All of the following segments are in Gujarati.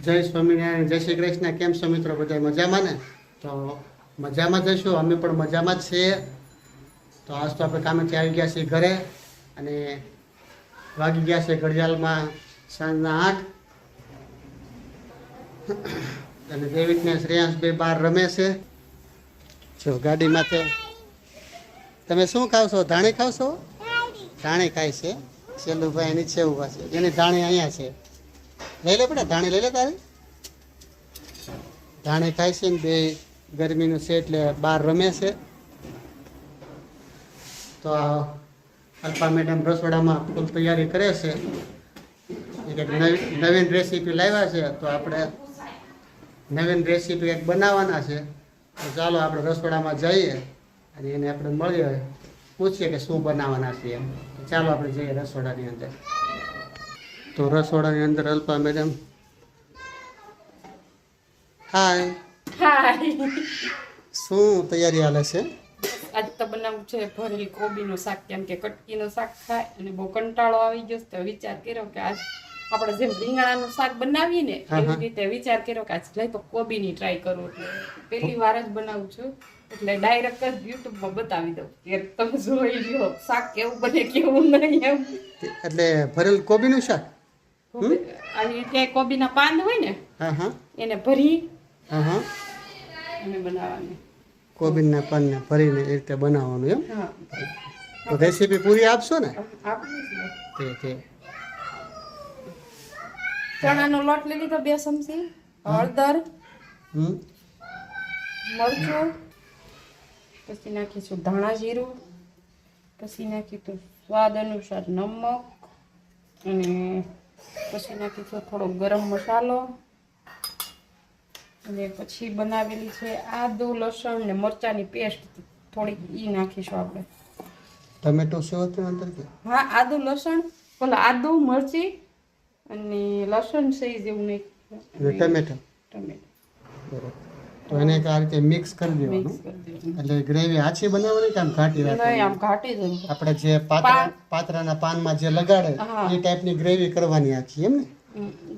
જય સ્વામિનારાયણ, જય શ્રી કૃષ્ણ. કેમ છો મિત્રો? બધા મજામાં ને? તો મજામાં જઈશું, અમે પણ મજામાં જ છીએ. તો આજ તો આપણે કામેથી આવી ગયા છીએ ઘરે અને વાગી ગયા છે ઘડિયાળમાં સાંજના 8 અને દેવિક ને શ્રેયાંશ બે બહાર રમે છે. જો ગાડીમાંથી તમે શું ખાવ છો? ધાણી ખાવ છો? ધાણી ખાય છે. શેલુભાઈ નીચે ઊભા છે, એની ધાણી અહીંયા છે. લઈ લે બેટા, ધાણી લઈ લે તારી. ધાણી ખાય છે ને બે ગરમીનું છે એટલે બહાર રમે છે. તો અલ્પા મેડમ રસોડામાં ફૂલ તૈયારી કરે છે. એક નવીન રેસીપી લાવ્યા છે, તો આપણે નવીન રેસીપી એક બનાવવાના છે. તો ચાલો આપણે રસોડામાં જઈએ અને એને આપણે મળીએ, પૂછીએ કે શું બનાવવાના છે એમ. તો ચાલો આપણે જઈએ રસોડાની અંદર. તો રસોડાની અંદર અલ્પા મેડમ, હાય. શું તૈયારી હાલે છે? આજ તો બનાવવું છે ભરેલી કોબીનું શાક, કેમ કે કટકીનું શાક ખાય અને બહુ કંટાળો આવી ગયો. તો વિચાર કર્યો કે આજ આપણે જેમ રીંગણાનું શાક બનાવીએ ને એવી રીતે વિચાર કર્યો કે આજ લઈ તો કોબીની ટ્રાય કરું. એટલે પહેલી વાર જ બનાવું છું, એટલે ડાયરેક્ટ જ યુટ્યુબમાં બતાવી દઉં કે તમે જોઈ લ્યો શાક કેવું બને કેવું નહીં એમ. એટલે ભરેલ કોબીનું શાક આવી રીતે કોબીના પાન હોય ને એને ભરી અને બનાવવાની. કોબીના પાનને ભરીને એ રીતે બનાવવાનું એમ? હા. તો રેસીપી પૂરી આપશો ને? આપણે તે ચણાનો લોટ લઈ લીધો 2 ચમચી, હળદર, મરચું, પછી નાખીશું ધાણા જીરું, પછી નાખીશું સ્વાદ અનુસાર નમક અને પછી નાખીશું થોડો ગરમ મસાલો અને પછી બનાવેલી છે આદુ લસણ ને મરચાંની પેસ્ટ થોડીક ઈ નાખીશું આપણે. ટમેટો શું હતું અંદર કે? હા, આદુ લસણ, પેલા આદુ મરચી અને લસણ છે જેવું નહીં, ટમેટો. ટમેટો બરોબર. તો એને આ રીતે મિક્સ કરી દેવાનું. મિક્સ કરી દેવાનું. એટલે ગ્રેવી આછી બનાવવાની કે આમ ઘાટી નહીં, રાખવાની? આમ ઘાટી જ હોય. આપણે જે પાત્રાના પાનમાં જે લગાડે એ ટાઈપની ગ્રેવી કરવાની આખી એમ ને?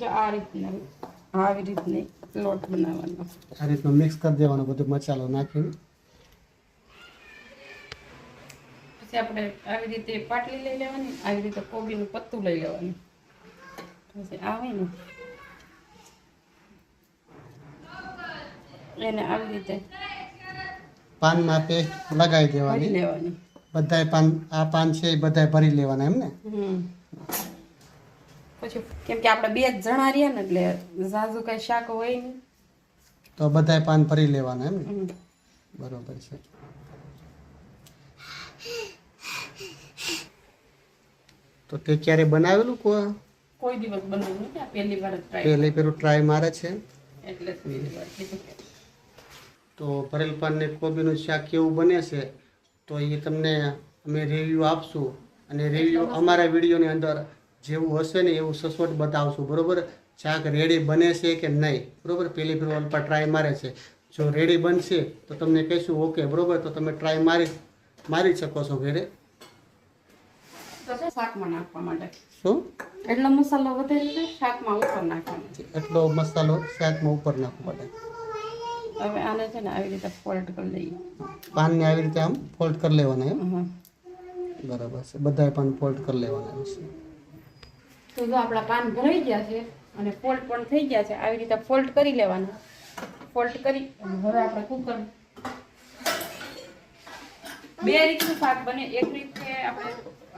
જો આ રીતના આવી રીતની લોટ બનાવવાનો. આ રીતનું મિક્સ કરી દેવાનું બધું મસાલો નાખીને. પછી આપણે આવી રીતે પાટલી લઈ લેવાની, આવી રીતે કોબીનું પત્તું લઈ લેવાનું. પછી આવે ને એને આવી રીતે પાનમાં પેસ્ટ લગાવી ભરી દેવાની. લેવાની. બધાય પાન, આ પાન છે એ બધાય ભરી લેવાના એમ ને? પછી કેમ કે આપણે 2 જ જણા રહ્યા ને એટલે ઝાઝુ કઈ શાક હોય નહીં, તો બધાય પાન ભરી લેવાના એમ ને? બરોબર છે. તો તે ક્યારે બનાવેલું કોઈ દિવસ બનાવ્યું નથી, આ પહેલી વાર જ ટ્રાય પહેલી પેલું ટ્રાય મારે છે? એટલે પહેલી વાર કીધું. તો ભરેલ પાનને કોબીનું શાક કેવું બને છે તો એ તમને અમે રિવ્યૂ આપશું, અને રિવ્યૂ અમારા વિડીયોની અંદર જેવું હશે ને એવું સચોટ બતાવશું. બરોબર? શાક રેડી બને છે કે નહીં. બરોબર? પહેલી ફેર અલ્પા ટ્રાય મારે છે. જો રેડી બનશે તો તમને કહીશું ઓકે. બરોબર? તો તમે ટ્રાય મારી શકો છો ઘરે. તો છે શાકમાં નાખવા માટે શું? એટલો મસાલો વધારે છે શાકમાં ઉપર નાખવાનો. એટલો મસાલો શાકમાં ઉપર નાખવો પડે. હવે આને છે ને આવી રીતે ફોલ્ડ કરી લઈએ. પાનને આવી રીતે આમ ફોલ્ડ કરી લેવાના એમ? હા. બરાબર છે. બધાય પાન ફોલ્ડ કરી લેવાના છે. તો જો આપણા પાન ભરાઈ ગયા છે અને ફોલ્ડ પણ થઈ ગયા છે. આવી રીતે ફોલ્ડ કરી લેવાના. ફોલ્ડ કરી હવે આપણે કુકર 2 રીતનું શાક બને. એક રીતે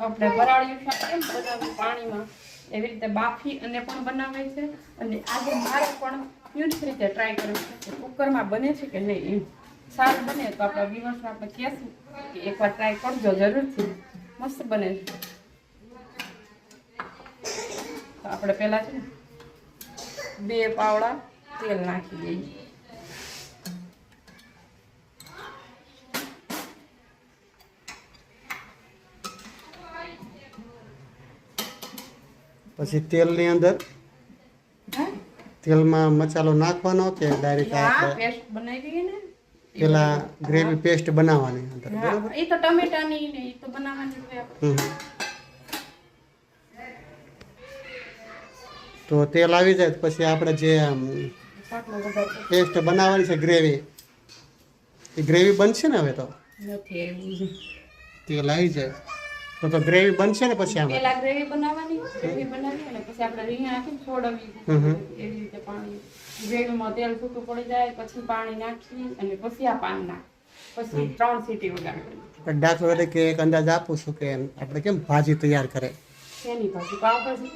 આપણે વરાળિયું શાક કેમ બનાવ્યું પાણીમાં એવી રીતે બાફી અને પણ બનાવે છે, અને આજે મારે પણ એવી જ રીતે ટ્રાય કર્યું છે કે કુકરમાં બને છે કે નહીં. એમ સારું બને તો આપણા વ્યુઅર્સને આપણે કહેશું કે એકવાર ટ્રાય કરજો જરૂરથી, મસ્ત બને છે. તો આપણે પહેલાં છે ને 2 પાવડા તેલ નાખી દઈએ. પછી તેલની અંદર તેલમાં મસાલો નાખવાનો કે ડાયરેક્ટ આપણે પેસ્ટ બનાવી ને પેલા ગ્રેવી પેસ્ટ બનાવવાની અંદર? બરાબર. એ તો ટમેટાની ને એ તો બનાવવાની હોય આપણે. તો તેલ આવી જાય તો પછી આપણે જે શાકનો વઘાર તો પેસ્ટ બનાવવાની છે ગ્રેવી, એ ગ્રેવી બનશે ને હવે તો નથી એવું. તેલ આવી જાય તો ગ્રેવી બનશે ને પછી આમાં. પેલા ગ્રેવી બનાવવાની, ગ્રેવી બનાવી અને પછી આપણે રીંગણા નાખીને છોડવી એવી રીતે પાણી ગ્રેવીમાં તેલ છૂટું પડી જાય પછી પાણી નાખી અને પછી આ પાન નાખ પછી 3 સીટી વગાડવાની. પણ દાખલા તરીકે એક અંદાજ આપું છું કે આપણે કેમ ભાજી તૈયાર કરે, શેની ભાજી? પાવભાજી.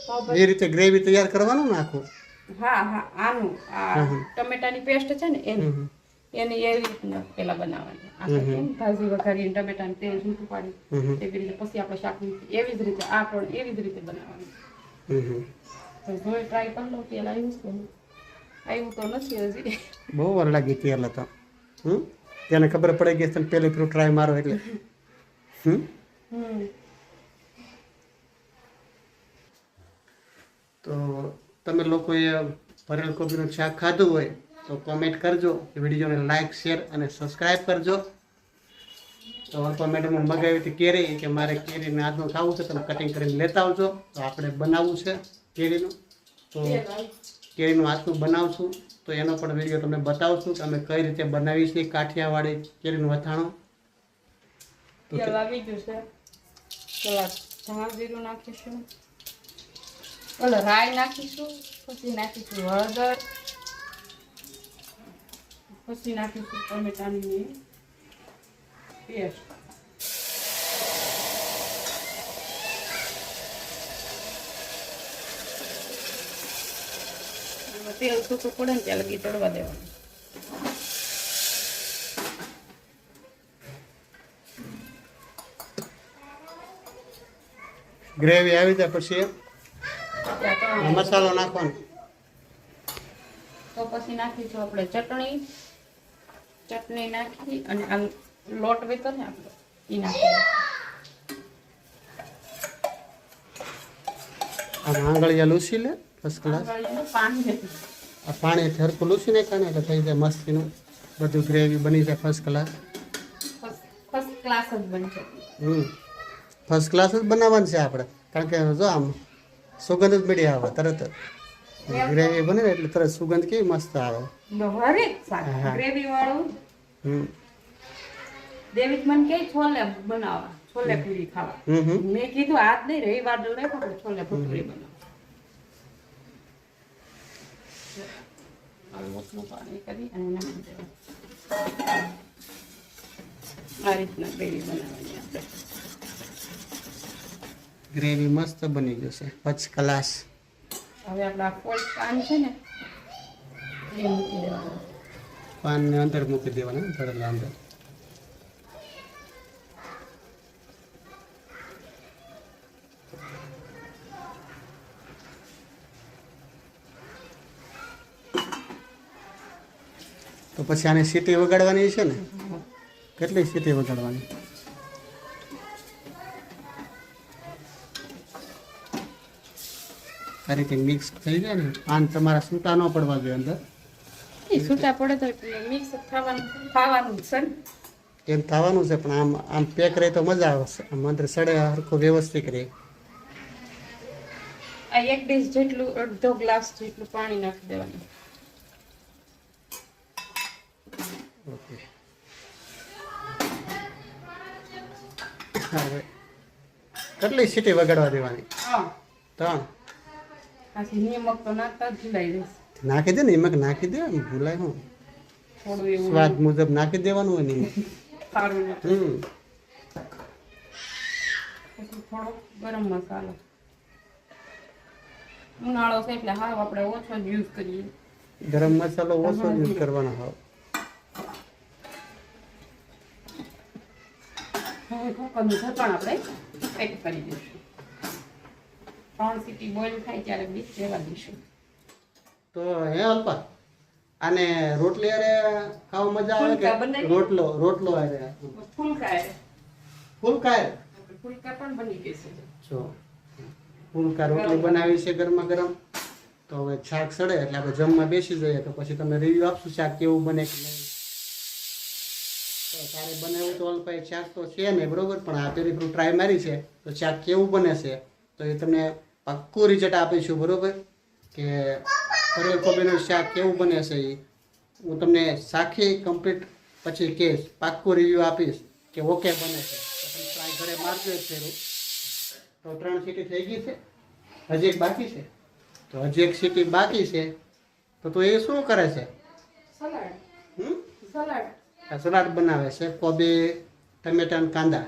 પાવભાજી. એ રીતે ગ્રેવી તૈયાર કરવાનું ને આખું. હા આનું આ ટમેટાની પેસ્ટ છે ને એની એવી રીતના પેલા બનાવવાની. આપણે કેમ ભાજી વઘારીને ટમેટાનું તેલ છૂટું પાડી એવી રીતે પછી આપણે શાક એવી જ રીતે આ પણ એવી જ રીતે બનાવવાની. તો જોઈ ટ્રાય કરી લો. તેલ આવ્યું છે? આવ્યું તો નથી હજી. બહુ વાર લાગી તેલ હતા. તેને ખબર પડી ગઈ તમે પેલી પેલું ટ્રાય મારો એટલે. તો તમે લોકોએ ભરેલ કોબીનું શાક ખાધું હોય તો કોમેન્ટ કરજો, વિડીયોને લાઈક શેર અને સબસ્ક્રાઈબ કરજો. તો અલ્પા મેડમ મગાવી હતી કેરી કે મારે કેરીને આજનું ખાવું છે, તમે કટિંગ કરીને લેતા આવજો. તો આપણે બનાવવું છે કેરીનું, તો કેરીનું આજનું બનાવશું તો એનો પણ વિડીયો તમને બતાવશું કે અમે કઈ રીતે બનાવી છીએ કાઠિયાવાડી કેરીનું અથાણું. તેલ આવી ગયું છે. પેલા ધાણા જીરું નાખીશું, ઓલો રાઈ નાખીશું, પછી નાખીશું હળદર, પછી નાખીશું ટમેટાની પેસ્ટ. તેલ છૂટું પડે ને ત્યાં લગી તળવા દેવાનું. ગ્રેવી આવી જાય પછી મસાલો નાખવાનો. તો પછી નાખીશું આપણે ચટણી નાખી અને આ લોટ વેતો ને આપણે એ નાખીશું. આમ આંગળીયા લૂસી લે ફર્સ્ટ ક્લાસ. આ પાણી હરખું લૂસી નાખાય ને એટલે થઈ જાય મસ્તીનું બધું ગ્રેવી બની જાય ફર્સ્ટ ક્લાસ. ફર્સ્ટ ક્લાસ જ બનશે. ફર્સ્ટ ક્લાસ જ બનાવવાનું છે આપણે, કારણ કે જો આમ સુગંધ જ મળી આવે તરત જ. ગ્રેવી બને ને એટલે તરત સુગંધ કેવી મસ્ત આવે. હરેક શાક ગ્રેવી વાળું. દેવી મને કે છોલે બનાવવા, છોલે પૂરી ખાવા. મેં કીધું આજ નહીં, રવિવાર નો નહીં પણ છોલે ભટુરી બનાવવા. પાણી કરી અને નાખી દેવાનું. આ રીતના ગ્રેવી બનાવવાની આપણે. ગ્રેવી મસ્ત બની ગયું છે ફર્સ્ટ ક્લાસ. હવે આપણા ફોલ પાન છે ને એ મૂકી દેવાનું. પાનને અંદર મૂકી દેવાના ભરેલા અંદર. તો પછી આને સીટી વગાડવાની છે ને? કેટલી સીટી વગાડવાની? આ રીતે મિક્સ થઈ જાય ને, પાન તમારા છૂટા ન પડવા જોઈએ અંદર. એ છૂટા પડે તો મિક્સ ખાવાનું છે ને. એમ થવાનું છે પણ આમ પેક રહે તો મજા આવશે. આમ અંદર સડે હરખું વ્યવસ્થિત રહે. આ એક ડીશ જેટલું, અડધો ગ્લાસ જેટલું પાણી નાખી દેવાનું. ઓકે. હવે કેટલી સીટી વગાડવા દેવાની? 3. આથી નિમક તો નાખતા જ ભૂલાઈ જશે. નાખી દે ને, નિમક નાખી દે, ભૂલાય હું. થોડું એવું સ્વાદ મુજબ નાખી દેવાનું હોય નિમક. સારું ને. પછી થોડો ગરમ મસાલો. ઉનાળો છે એટલે હાવ આપણે ઓછો જ યુઝ કરીએ. ગરમ મસાલો ઓછો યુઝ કરવાનો હોય. હવે કુકરનું ઢક્કણ આપણે પેક કરી દઈશું. 3 સીટી બોઇલ થાય ત્યારે બીજ રહેવા દઈશું. તો હે અલ્પા, આને રોટલી અરે ખાવા મજા આવે કે રોટલો અરે? ફૂલકા પણ બની જશે. જો ફૂલકા રોટલી બનાવી છે ગરમા ગરમ. તો હવે શાક સડે એટલે આપણે જમવા બેસી જઈએ તો પછી તમને રિવ્યુ આપશું શાક કેવું બને કે નહીં. તો તારે બનાવ્યું તો અલ્પા શાક તો છે નહીં બરોબર, પણ આ પેલી ટ્રાય મારી છે તો શાક કેવું બને છે તો એ તમને પાક્કું રિઝલ્ટ આપીશું, બરોબર? કે ભરેલ કોબીનું શાક કેવું બને છે એ હું તમને શાખી કમ્પ્લીટ પછી કહીશ, પાક્કું રિવ્યૂ આપીશ કે ઓકે બને છે. તો તમે ટ્રાય ઘરે મારજો એક ફેરું. તો 3 સીટી થઈ ગઈ છે, હજી એક બાકી છે. તો હજી એક સીટી બાકી છે. તો તું એ શું કરે છે? સલાડ. હમ સલાડ. આ સલાડ બનાવે છે, કોબી, ટમેટા અને કાંદા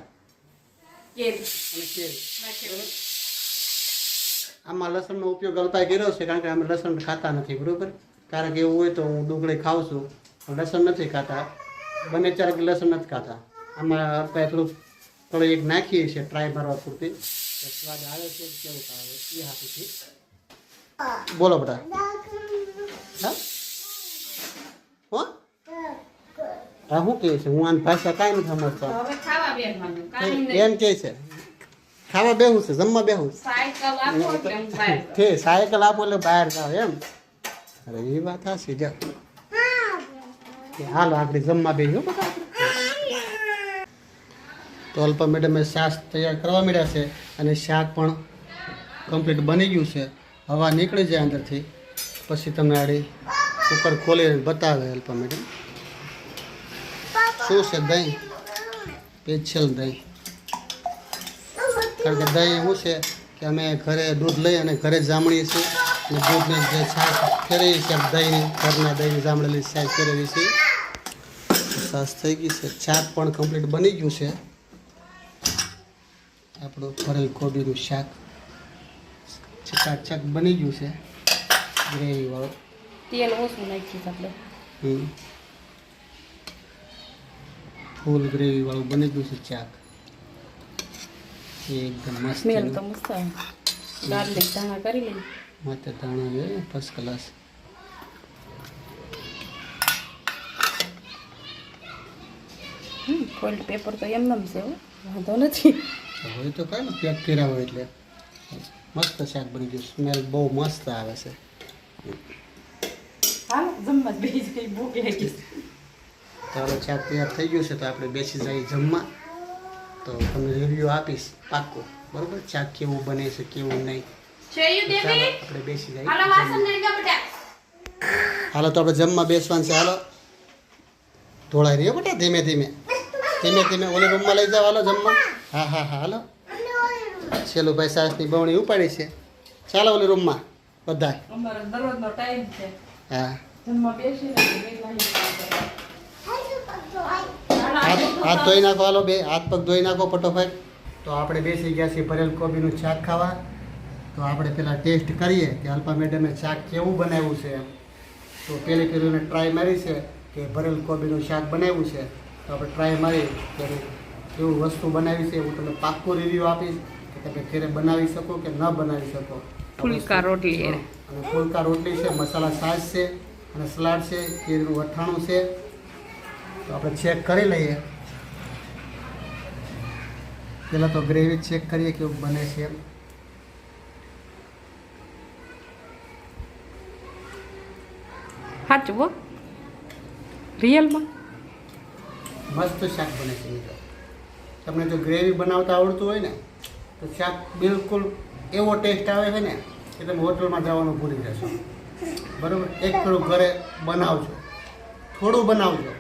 કેરી. અને કેરી. આમાં લસણનો ઉપયોગ અલ્પાએ કર્યો છે, કારણ કે અમે લસણ ખાતા નથી, બરોબર? કારણ કે એવું હોય તો હું ડુંગળી ખાઉં છું, પણ લસણ નથી ખાતા. બને ત્યારે લસણ નથી ખાતા. આમાં અલ્પાએ થોડું એક નાખીએ છીએ ટ્રાય મારવા પૂરતી, કે સ્વાદ આવે છે કે કેવું આવે એ હાથીથી. બોલો બધા. હા હો હા, શું કહે છે? હું આની ભાષા કાંઈ નથી સમજતો. હવે ખાવા બેસવાનું. કાંઈ નહીં. એમ કહે છે ખાવા બેહું છે, જમવા બેહું છે. સાયકલ આપો એટલે હું બહાર જાઉં. તે સાયકલ આપો એટલે બહાર જાવ એમ? અરે એ વાત હાચી. જા હાલો આપણે જમવા બેહ્યો બધા. તો અલ્પા મેડમે શાક તૈયાર કરવા માંડ્યા છે અને શાક પણ કમ્પ્લીટ બની ગયું છે. હવા નીકળી જાય અંદરથી પછી તમે આડી કુકર ખોલીને બતાવે અલ્પા મેડમ. શું છે? દહીં, સ્પેશિયલ દહીં. કારણ કે દહીં એવું છે કે અમે ઘરે દૂધ લઈ અને ઘરે જામણીએ છીએ અને દૂધની જે છાશ ફેરવીએ છીએ, દહીંની ઘરના દહીંની જામણેલી છાશ ફેરવીએ છીએ. છાશ થઈ ગઈ છે. શાક પણ કમ્પ્લીટ બની ગયું છે. આપણું ભરેલ કોબીનું શાક ચકાચક બની ગયું છે, ગ્રેવીવાળું. તેલ ઓછું નાખીશ આપણે. ફૂલ ગ્રેવીવાળું બની ગયું છે શાક. એકદમ મસ્ત. સ્મેલ તો મસ્ત આવે. ગાર્લિક ધાણા કરી લઈએ. માથે ધાણા છે, ફર્સ્ટ ક્લાસ. ફોઇલ પેપર તો એમનેમ છે હો, વાંધો નથી. હોય તો કાંઈ ને પેક કર્યા હોય એટલે મસ્ત શાક બની ગયું. સ્મેલ બહુ મસ્ત આવે છે. હાલ જમવા જ બેસી જઈ, ભૂખ લાગી. ચાલો શાક તૈયાર થઈ ગયું છે તો આપણે બેસી જઈએ જમવા. તો તમને રિવ્યૂ આપીશ પાક્કું, બરોબર? શાક કેવું બને છે કેવું નહીં. ચાલો આપણે બેસી જઈએ. હાલો તો આપણે જમવા બેસવાનું છે. હાલો ઢોળાઈ રહ્યો બેટા, ધીમે ધીમે ધીમે ધીમે ઓલી રૂમમાં લઈ જાઓ. હાલો જમવા. હા હા હા હાલો. શેલુભાઈ સાસની બવણી ઉપાડી છે. ચાલો ઓલી રૂમમાં બધા. અમારો દરરોજનો ટાઈમ છે. હા જમવા બેસીને હાથ ધોઈ નાખો. હાલો બે હાથ પગ ધોઈ નાખો ફટોફટ. તો આપણે બેસી ગયા છીએ ભરેલ કોબીનું શાક ખાવા. તો આપણે પહેલાં ટેસ્ટ કરીએ કે અલ્પા મેડમે શાક કેવું બનાવ્યું છે. તો પહેલી ફેરીને ટ્રાય મારી છે કે ભરેલ કોબીનું શાક બનાવ્યું છે. તો આપણે ટ્રાય મારી કે કેવું વસ્તુ બનાવી છે. હું તમને પાક્કું રિવ્યૂ આપીશ કે તમે ઘરે બનાવી શકો કે ન બનાવી શકો. ફુલકા રોટલી અને ફુલકા રોટલી છે, મસાલા છાશ છે અને સલાડ છે, કેરીનું અથાણું છે. તો આપણે ચેક કરી લઈએ. પહેલાં તો ગ્રેવી ચેક કરીએ કેવું બને છે એમ. સાચું હો, રિયલમાં મસ્ત શાક બને છે મિત્રો. તમને જો ગ્રેવી બનાવતા આવડતું હોય ને તો શાક બિલકુલ એવો ટેસ્ટ આવે છે ને કે તમે હોટલમાં જવાનું ભૂલી જશો, બરાબર? એક થોડું ઘરે બનાવજો, થોડું બનાવજો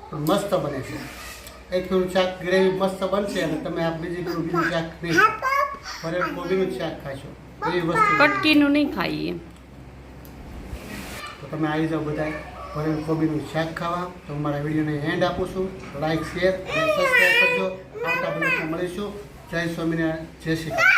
પણ મસ્ત બને છે. એક થોડું શાક ગ્રેવી મસ્ત બનશે અને તમે આ બીજું શાક નહીં ભરેલ કોબીનું જ શાક ખાશો એવી વસ્તુ. કટકીનું નહીં ખાઈએ. તો તમે આવી જાઓ બધા ભરેલ કોબીનું શાક ખાવા. તો મારા વિડીયોને એન્ડ આપું છું. લાઈક, શેર અને સબસ્ક્રાઈબ કરજો. આવતા બ્લોગમાં મળીશું. જય સ્વામિનારાયણ, જય શ્રી કૃષ્ણ.